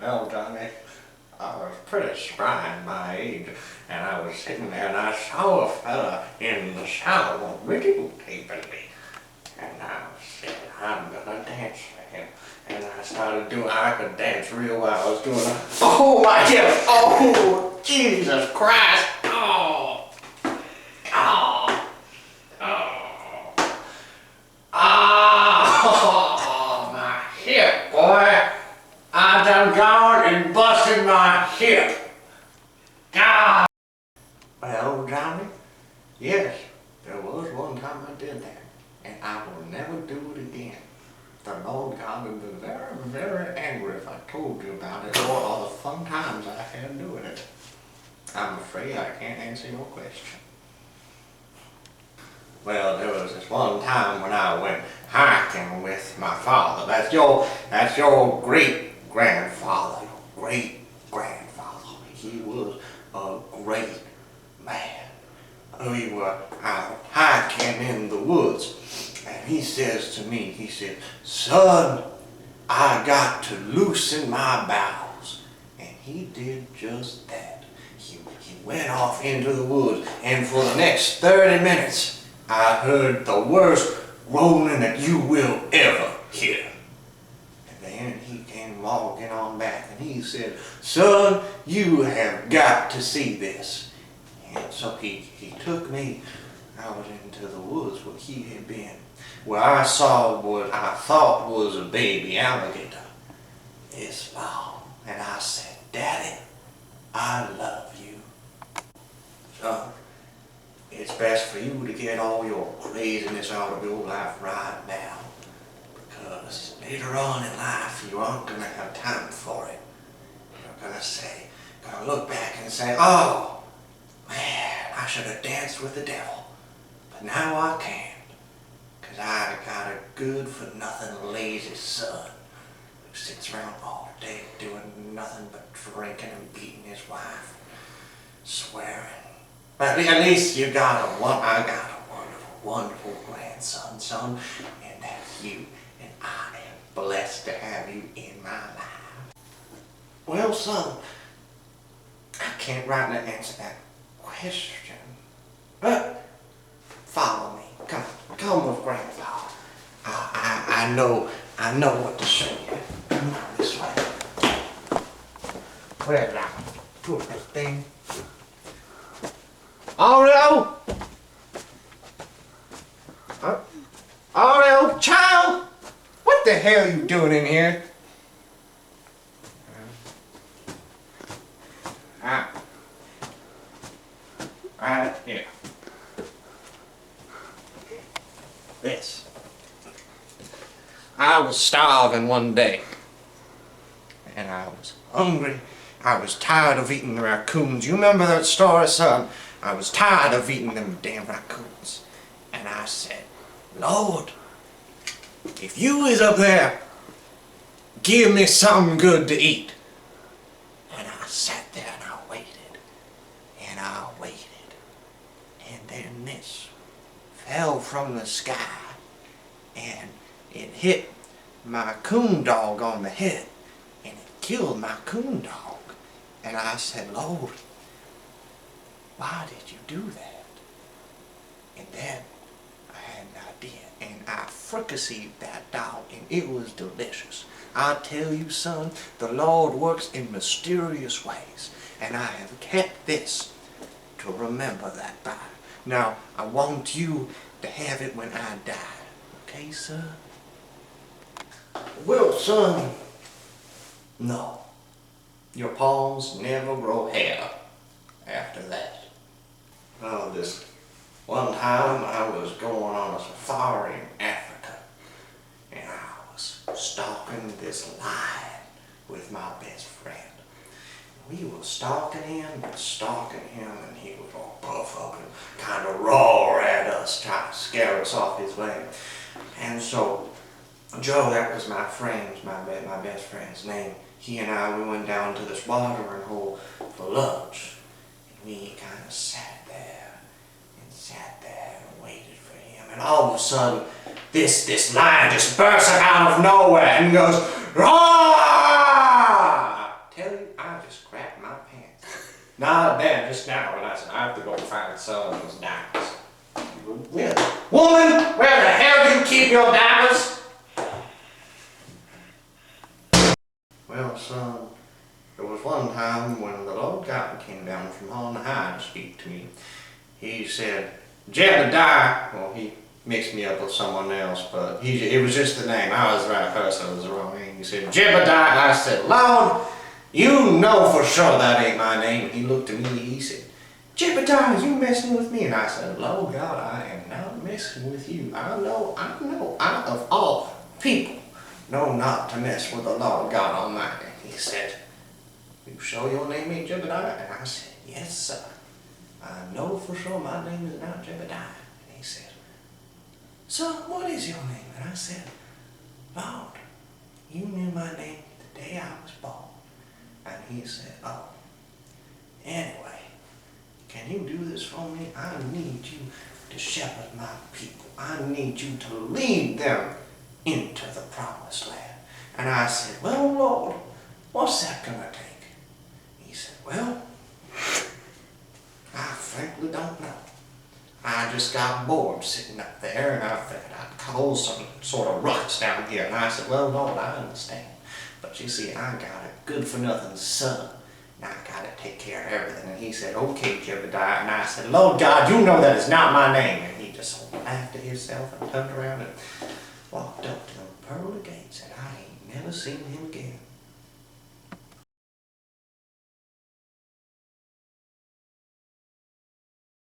Well, Johnny, I was pretty spry in my age, and I was sitting there and I saw a fella in the shower videotaping me. And I said, I'm gonna dance for him. And I started doing, I could dance real well. I was doing oh my hip, oh, Jesus Christ, oh, oh, oh, oh, my hip, boy. I done gone and busted my hip. Ah. Well, Johnny, yes, there was one time I did that, and I will never do it again. The Lord God would be very, very angry if I told you about it or all the fun times I had doing it. I'm afraid I can't answer your question. Well, there was this one time when I went hiking with my father. That's your great-grandfather, your great-grandfather. He was a great man. We were out hiking in the woods, and he says to me, he said, son, I got to loosen my bowels. And he did just that. He went off into the woods, and for the next 30 minutes, I heard the worst rolling that you will ever hear. And then he came walking on back, and he said, son, you have got to see this. And so he took me out into the woods where he had been, where I saw what I thought was a baby alligator. It's long. And I said, Daddy, I love you. Son, it's best for you to get all your craziness out of your life right now, because later on in life you aren't going to have time for it. You're going to look back and say, oh, man, I should have danced with the devil, but now I can't, because I got a good-for-nothing lazy son who sits around all day doing nothing but drinking and beating his wife, swearing. But at least I got a wonderful, wonderful grandson, son, and that's you, and I am blessed to have you in my life. Well, son, I can't right now answer that question, but follow me. Come with Grandpa. I know what to show you. Come on this way. Where did I put this thing? Oreo! Oreo, child! What the hell are you doing in here? Right here. This. I was starving one day, and I was hungry. I was tired of eating the raccoons. You remember that story, son? I was tired of eating them damn raccoons. And I said, Lord, if you is up there, give me something good to eat. And I sat there and I waited. And I waited. And then this fell from the sky. And it hit my coon dog on the head. And it killed my coon dog. And I said, Lord, why did you do that? And then I had an idea, and I fricasseed that dog, and it was delicious. I tell you, son, the Lord works in mysterious ways, and I have kept this to remember that by. Now, I want you to have it when I die. Okay, son? Well, son, no. Your palms never grow hair after that. Oh, this one time I was going on a safari in Africa, and I was stalking this lion with my best friend. We were stalking him, and he was all puff up and kind of roar at us, trying to scare us off his way. And so Joe, that was my friend's, my best friend's name. He and I, we went down to this watering hole for lunch. And we kind of sat there and waited for him. And all of a sudden, this lion just bursts out of nowhere and goes, "Roar!" Not then, just now. And I said, I have to go find some of those diapers. Well, woman, where the hell do you keep your diapers? Well, son, there was one time when the Lord God came down from on high to speak to me. He said, Jebediah. Well, he mixed me up with someone else, but it was just the name. I was the right person, it was the wrong name. He said, Jebediah. I said, Lord, you know for sure that ain't my name. And he looked at me, he said, Jebediah, you messing with me? And I said, Lord God, I am not messing with you. I know, I of all people know not to mess with the Lord God Almighty. He said, you sure your name ain't Jebediah? And I said, yes, sir. I know for sure my name is not Jebediah. And he said, son, what is your name? And I said, Lord, you knew my name the day I was born. And he said, oh, anyway, can you do this for me? I need you to shepherd my people. I need you to lead them into the promised land. And I said, well, Lord, what's that gonna take? He said, well, I frankly don't know. I just got bored sitting up there, and I figured I'd cause some sort of ruckus down here. And I said, well, Lord, I understand. But you see, I got a good-for-nothing son. Now I gotta take care of everything. And he said, okay, Jebediah. And I said, Lord God, you know that is not my name. And he just laughed at himself and turned around and walked up to them pearly gates. And I ain't never seen him again.